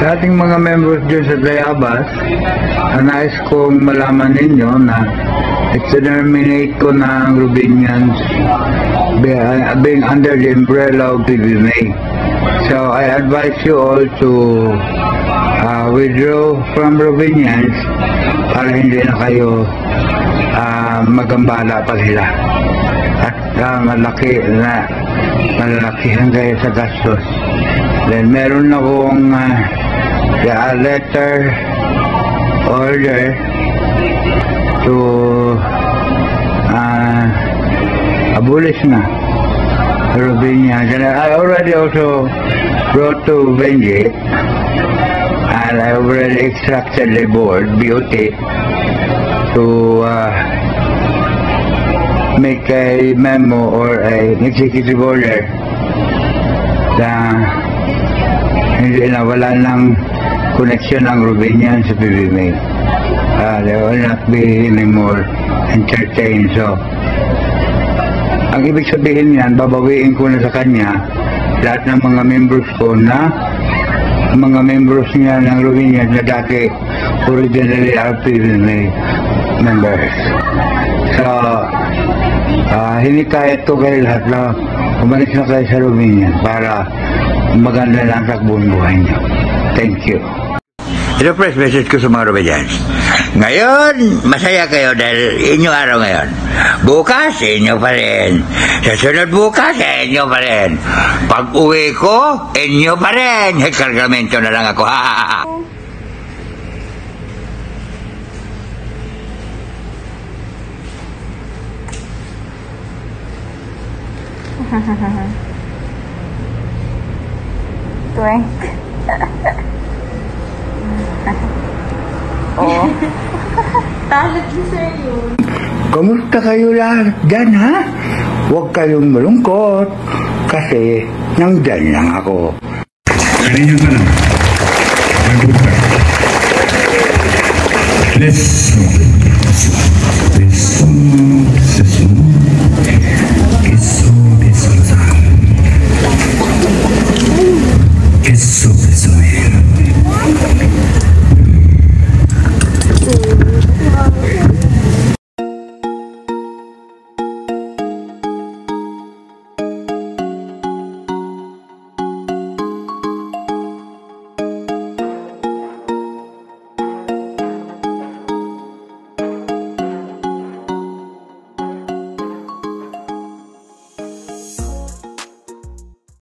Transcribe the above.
Sa ating mga members dyan sa Tayabas, nais kong malaman ninyo na i-terminate ko na ang Robinians being under the umbrella of PBMA. So I advise you all to withdraw from Robinians para hindi na kayo magambala pa sila. At malakihan kayo sa gastos. Then meron akong letter order to abolish na Robinians. And I already also wrote to Benji, and I already instructed the board, BOT, to make a memo or an executive order na hindi na wala ng connection ng Robinian sa PBMA. They will not be anymore entertained. So, ang ibig sabihin yan, babawiin ko na sa kanya lahat ng mga members ko na mga members niya ng Robinian na dati originally are PBMA members. So, hindi kaya ito kayo lahat na umalis na kayo sa Robinian para maganda lang takbuhan buhay niyo. Thank you. Ito press message ko sa mga Robinians. Ngayon, masaya kayo dahil inyong araw ngayon. Bukas, inyo pa rin. Sa sunod bukas, inyo pa rin. Pag uwi ko, inyo pa rin. Kargamento na lang ako. Twank. Oh. Talag niyo sa yun. Kamusta kayo lahat dyan, ha? Huwag kayong malungkot kasi nandyan lang ako. Kanina ka lang. Let's